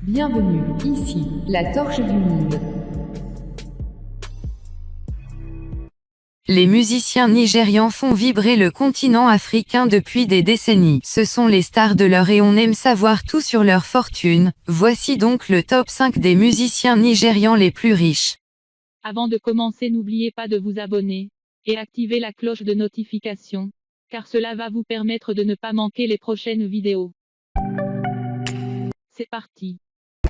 Bienvenue, ici, la torche du monde. Les musiciens nigérians font vibrer le continent africain depuis des décennies. Ce sont les stars de l'heure et on aime savoir tout sur leur fortune. Voici donc le top 5 des musiciens nigérians les plus riches. Avant de commencer, n'oubliez pas de vous abonner et activer la cloche de notification, car cela va vous permettre de ne pas manquer les prochaines vidéos. C'est parti.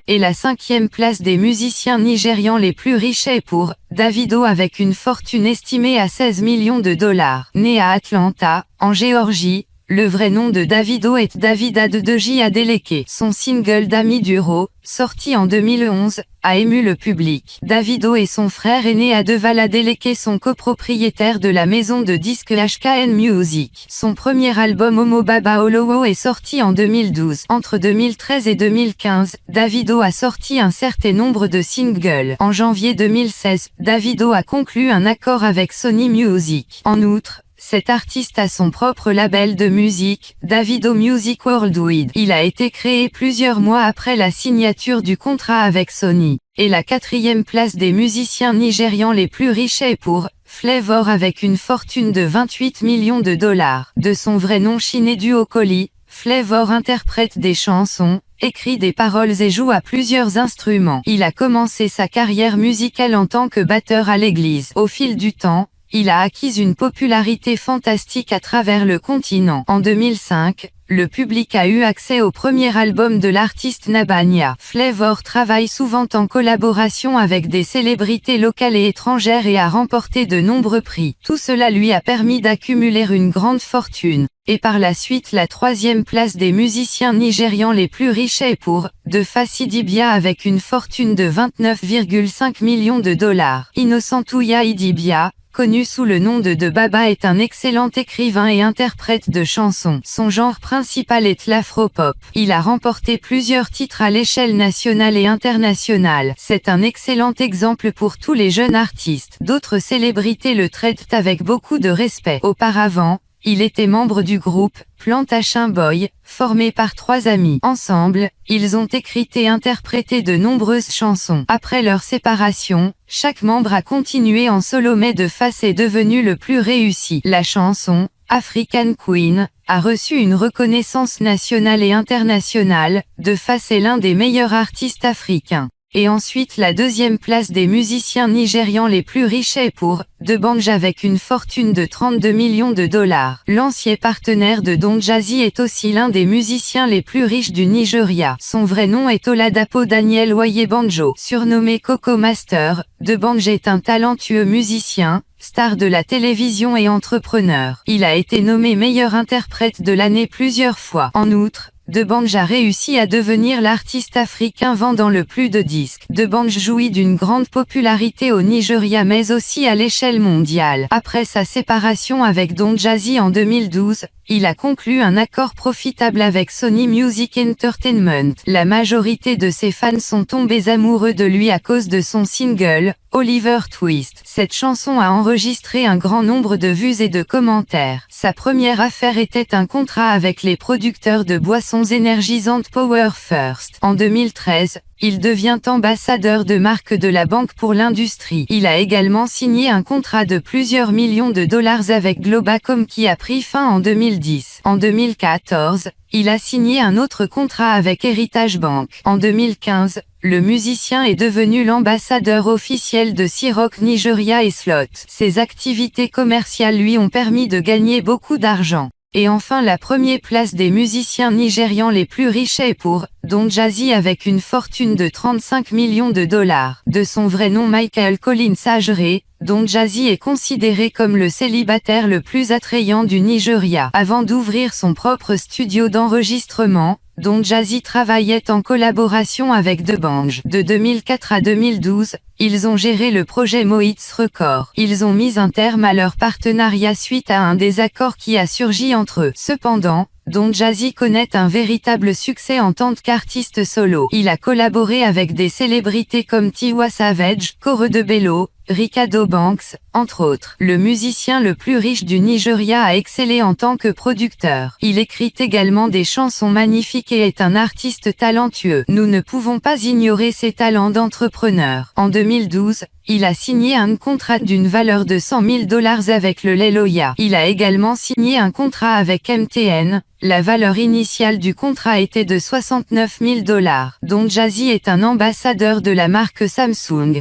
Et la 5e place des musiciens nigérians les plus riches est pour Davido avec une fortune estimée à 16 millions de dollars. Né à Atlanta, en Géorgie, le vrai nom de Davido est David Adedeji Adeleke. Son single Dami Duro, sorti en 2011, a ému le public. Davido et son frère aîné Adeval Adeleke sont copropriétaires de la maison de disques HKN Music. Son premier album Omo Baba Olowo est sorti en 2012. Entre 2013 et 2015, Davido a sorti un certain nombre de singles. En janvier 2016, Davido a conclu un accord avec Sony Music. En outre, cet artiste a son propre label de musique, Davido Music Worldwide. Il a été créé plusieurs mois après la signature du contrat avec Sony. Et la 4e place des musiciens nigérians les plus riches est pour Flavour avec une fortune de 28 millions de dollars. De son vrai nom Chinedu Okoli, Flavour interprète des chansons, écrit des paroles et joue à plusieurs instruments. Il a commencé sa carrière musicale en tant que batteur à l'église. Au fil du temps, il a acquis une popularité fantastique à travers le continent. En 2005, le public a eu accès au premier album de l'artiste Nabania. Flavour travaille souvent en collaboration avec des célébrités locales et étrangères et a remporté de nombreux prix. Tout cela lui a permis d'accumuler une grande fortune. Et par la suite la 3e place des musiciens nigérians les plus riches est pour Defa Idibia avec une fortune de 29,5 millions de dollars. Innocentouya Idibia, connu sous le nom de Baba, est un excellent écrivain et interprète de chansons. Son genre principal est l'afropop. Il a remporté plusieurs titres à l'échelle nationale et internationale. C'est un excellent exemple pour tous les jeunes artistes. D'autres célébrités le traitent avec beaucoup de respect. Auparavant, il était membre du groupe Plantation Boy, formé par 3 amis. Ensemble, ils ont écrit et interprété de nombreuses chansons. Après leur séparation, chaque membre a continué en solo mais Defa est devenu le plus réussi. La chanson African Queen a reçu une reconnaissance nationale et internationale. Defa est l'un des meilleurs artistes africains. Et ensuite la 2e place des musiciens nigérians les plus riches est pour D'banj avec une fortune de 32 millions de dollars. L'ancien partenaire de Don Jazzy est aussi l'un des musiciens les plus riches du Nigeria. Son vrai nom est Oladapo Daniel Oyebanjo. Surnommé Coco Master, D'banj est un talentueux musicien, star de la télévision et entrepreneur. Il a été nommé meilleur interprète de l'année plusieurs fois. En outre, D'banj a réussi à devenir l'artiste africain vendant le plus de disques. D'banj jouit d'une grande popularité au Nigeria mais aussi à l'échelle mondiale. Après sa séparation avec Don Jazzy en 2012, il a conclu un accord profitable avec Sony Music Entertainment. La majorité de ses fans sont tombés amoureux de lui à cause de son single, Oliver Twist. Cette chanson a enregistré un grand nombre de vues et de commentaires. Sa première affaire était un contrat avec les producteurs de boissons énergisantes Power First. En 2013, il devient ambassadeur de marque de la Banque pour l'Industrie. Il a également signé un contrat de plusieurs millions de dollars avec Globacom qui a pris fin en 2010. En 2014, il a signé un autre contrat avec Heritage Bank. En 2015, le musicien est devenu l'ambassadeur officiel de Ciroc Nigeria et Slot. Ses activités commerciales lui ont permis de gagner beaucoup d'argent. Et enfin la 1re place des musiciens nigérians les plus riches est pour Don Jazzy avec une fortune de 35 millions de dollars. De son vrai nom Michael Collins Ajere, Don Jazzy est considéré comme le célibataire le plus attrayant du Nigeria. Avant d'ouvrir son propre studio d'enregistrement, Don Jazzy travaillait en collaboration avec D'banj. De 2004 à 2012, ils ont géré le projet Moïts Records. Ils ont mis un terme à leur partenariat suite à un désaccord qui a surgi entre eux. Cependant, Don Jazzy connaît un véritable succès en tant qu'artiste solo. Il a collaboré avec des célébrités comme Tiwa Savage, Core de Bello, Ricardo Banks, entre autres. Le musicien le plus riche du Nigeria a excellé en tant que producteur. Il écrit également des chansons magnifiques et est un artiste talentueux. Nous ne pouvons pas ignorer ses talents d'entrepreneur. En 2012, il a signé un contrat d'une valeur de $100 000 avec le Leloya. Il a également signé un contrat avec MTN. La valeur initiale du contrat était de $69 000. Don Jazzy est un ambassadeur de la marque Samsung.